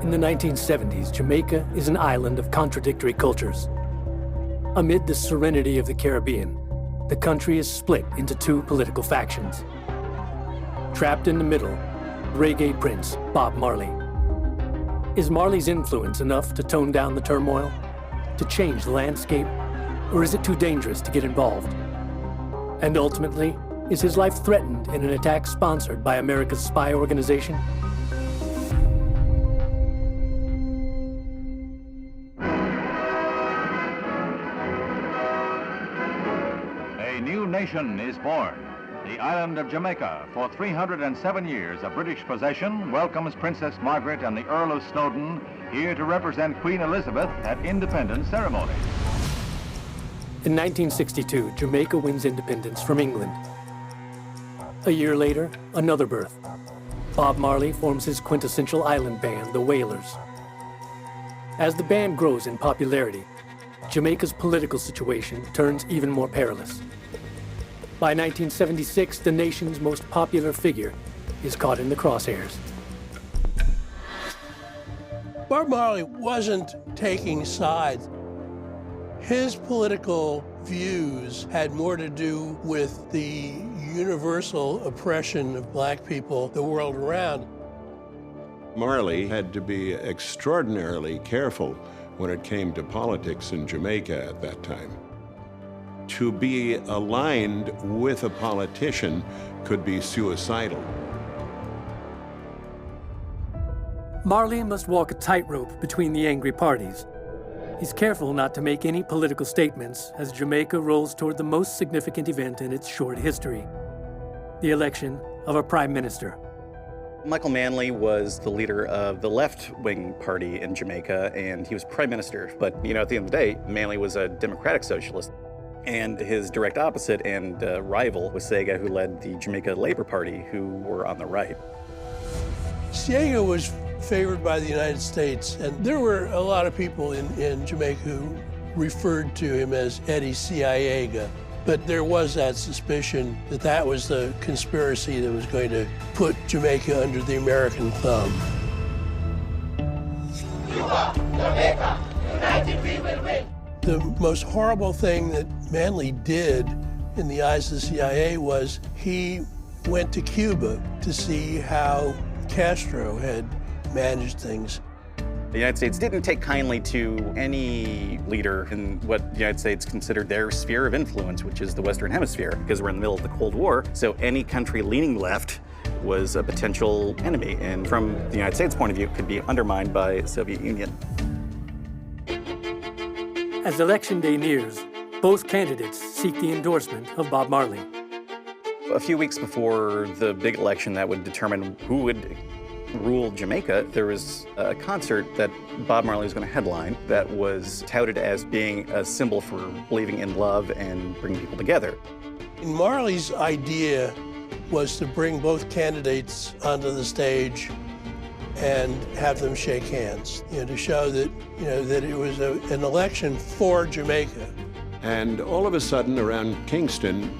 In the 1970s, Jamaica is an island of contradictory cultures. Amid the serenity of the Caribbean, the country is split into two political factions. Trapped in the middle, reggae prince Bob Marley. Is Marley's influence enough to tone down the turmoil, to change the landscape, or is it too dangerous to get involved? And ultimately, is his life threatened in an attack sponsored by America's spy organization? A new nation is born. The island of Jamaica, for 307 years a British possession, welcomes Princess Margaret and the Earl of Snowdon here to represent Queen Elizabeth at independence ceremony. In 1962, Jamaica wins independence from England. A year later, another birth. Bob Marley forms his quintessential island band, the Wailers. As the band grows in popularity, Jamaica's political situation turns even more perilous. By 1976, the nation's most popular figure is caught in the crosshairs. Bob Marley wasn't taking sides. His political views had more to do with the universal oppression of black people the world around. Marley had to be extraordinarily careful when it came to politics in Jamaica at that time. To be aligned with a politician could be suicidal. Marley must walk a tightrope between the angry parties. He's careful not to make any political statements as Jamaica rolls toward the most significant event in its short history, the election of a prime minister. Michael Manley was the leader of the left-wing party in Jamaica, and he was prime minister. But, at the end of the day, Manley was a democratic socialist. And his direct opposite and rival was Sega, who led the Jamaica Labor Party, who were on the right. Sega was favored by the United States, and there were a lot of people in Jamaica who referred to him as Eddie Ciega. But there was that suspicion that that was the conspiracy that was going to put Jamaica under the American thumb. Cuba, Jamaica, united we will win. The most horrible thing that Manley did in the eyes of the CIA was he went to Cuba to see how Castro had managed things. The United States didn't take kindly to any leader in what the United States considered their sphere of influence, which is the Western Hemisphere, because we're in the middle of the Cold War. So any country leaning left was a potential enemy, and from the United States' point of view, could be undermined by the Soviet Union. As Election Day nears, both candidates seek the endorsement of Bob Marley. A few weeks before the big election that would determine who would rule Jamaica, there was a concert that Bob Marley was going to headline that was touted as being a symbol for believing in love and bringing people together. And Marley's idea was to bring both candidates onto the stage and have them shake hands, to show that, that it was an election for Jamaica. And all of a sudden, around Kingston,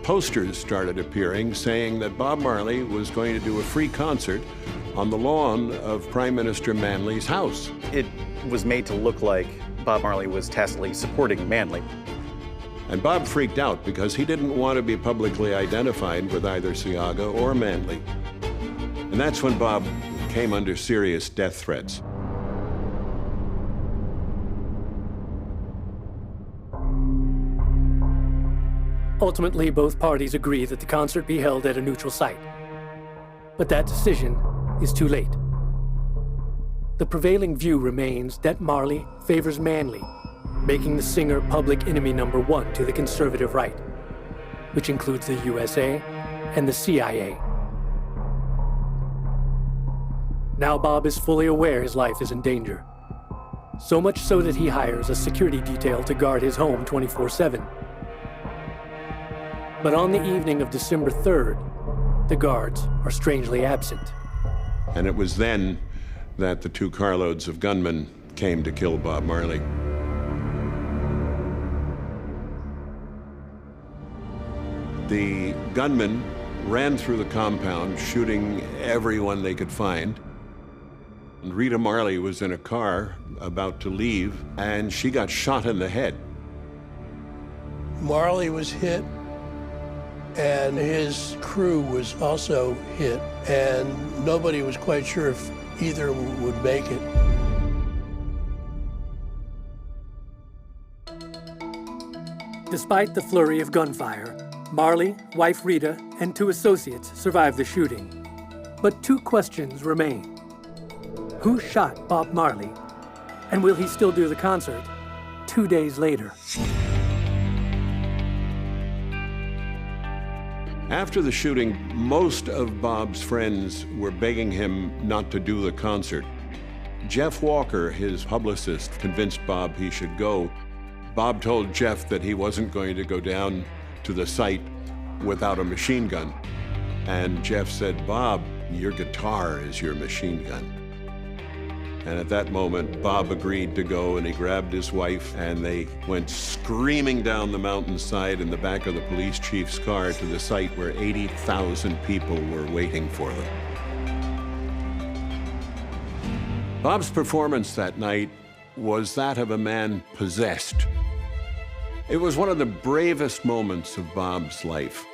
posters started appearing saying that Bob Marley was going to do a free concert on the lawn of Prime Minister Manley's house. It was made to look like Bob Marley was tacitly supporting Manley. And Bob freaked out because he didn't want to be publicly identified with either Ciega or Manley. And that's when Bob came under serious death threats. Ultimately, both parties agree that the concert be held at a neutral site. But that decision is too late. The prevailing view remains that Marley favors Manley, making the singer public enemy number one to the conservative right, which includes the USA and the CIA. Now Bob is fully aware his life is in danger. So much so that he hires a security detail to guard his home 24/7. But on the evening of December 3rd, the guards are strangely absent. And it was then that the two carloads of gunmen came to kill Bob Marley. The gunmen ran through the compound, shooting everyone they could find. Rita Marley was in a car about to leave, and she got shot in the head. Marley was hit, and his crew was also hit, and nobody was quite sure if either would make it. Despite the flurry of gunfire, Marley, wife Rita, and 2 associates survived the shooting. But 2 questions remain. Who shot Bob Marley? And will he still do the concert 2 days later? After the shooting, most of Bob's friends were begging him not to do the concert. Jeff Walker, his publicist, convinced Bob he should go. Bob told Jeff that he wasn't going to go down to the site without a machine gun. And Jeff said, "Bob, your guitar is your machine gun." And at that moment, Bob agreed to go, and he grabbed his wife, and they went screaming down the mountainside in the back of the police chief's car to the site where 80,000 people were waiting for them. Bob's performance that night was that of a man possessed. It was one of the bravest moments of Bob's life,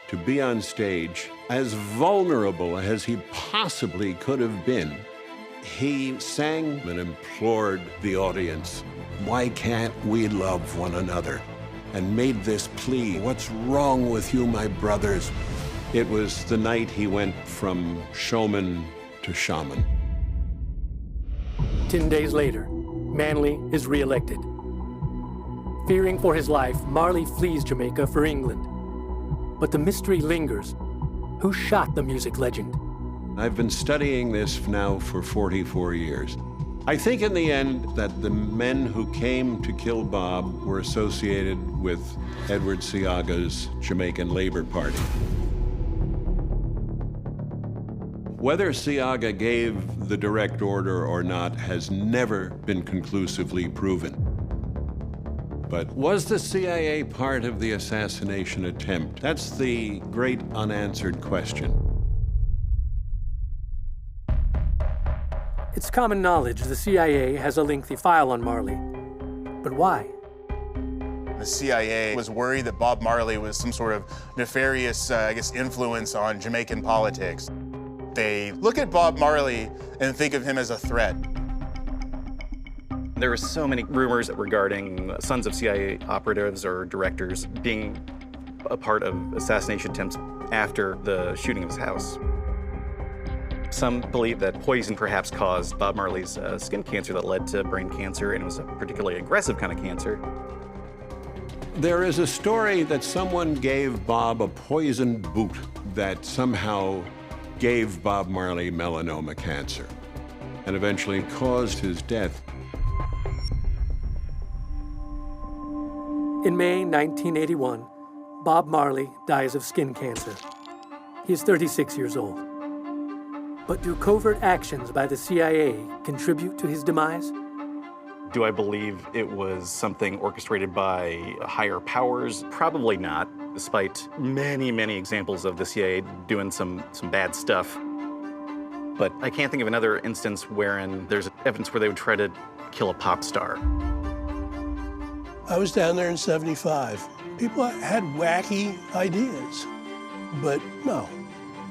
to be on stage, as vulnerable as he possibly could have been. He sang and implored the audience, "Why can't we love one another?" and made this plea, "What's wrong with you, my brothers?" It was the night he went from Showman to Shaman. 10 days later, Manley is re-elected. Fearing for his life, Marley flees Jamaica for England. But the mystery lingers. Who shot the music legend? I've been studying this now for 44 years. I think in the end that the men who came to kill Bob were associated with Edward Seaga's Jamaican Labor Party. Whether Seaga gave the direct order or not has never been conclusively proven. But was the CIA part of the assassination attempt? That's the great unanswered question. It's common knowledge the CIA has a lengthy file on Marley. But why? The CIA was worried that Bob Marley was some sort of nefarious, influence on Jamaican politics. They look at Bob Marley and think of him as a threat. There were so many rumors regarding sons of CIA operatives or directors being a part of assassination attempts after the shooting of his house. Some believe that poison perhaps caused Bob Marley's skin cancer that led to brain cancer, and it was a particularly aggressive kind of cancer. There is a story that someone gave Bob a poisoned boot that somehow gave Bob Marley melanoma cancer and eventually caused his death. In May 1981, Bob Marley dies of skin cancer. He is 36 years old. But do covert actions by the CIA contribute to his demise? Do I believe it was something orchestrated by higher powers? Probably not, despite many, many examples of the CIA doing some bad stuff. But I can't think of another instance wherein there's evidence where they would try to kill a pop star. I was down there in '75. People had wacky ideas, but no,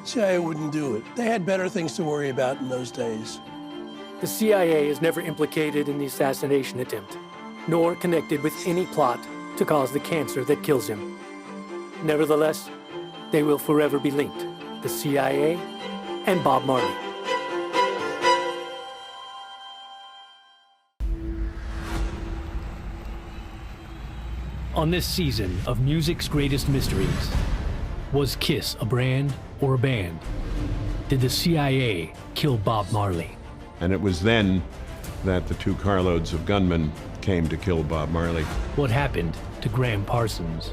CIA wouldn't do it. They had better things to worry about in those days. The CIA is never implicated in the assassination attempt, nor connected with any plot to cause the cancer that kills him. Nevertheless, they will forever be linked, the CIA and Bob Marley. On this season of Music's Greatest Mysteries, was Kiss a brand or a band? Did the CIA kill Bob Marley? And it was then that the 2 carloads of gunmen came to kill Bob Marley. What happened to Graham Parsons?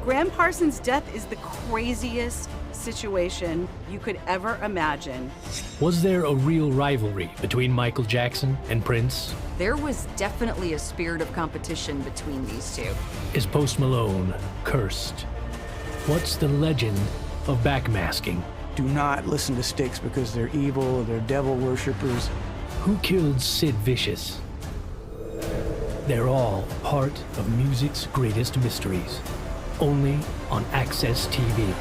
Graham Parsons' death is the craziest situation you could ever imagine. Was there a real rivalry between Michael Jackson and Prince? There was definitely a spirit of competition between these two. Is Post Malone cursed? What's the legend of backmasking? Do not listen to Styx because they're evil, they're devil worshippers. Who killed Sid Vicious? They're all part of music's greatest mysteries. Only on Access TV.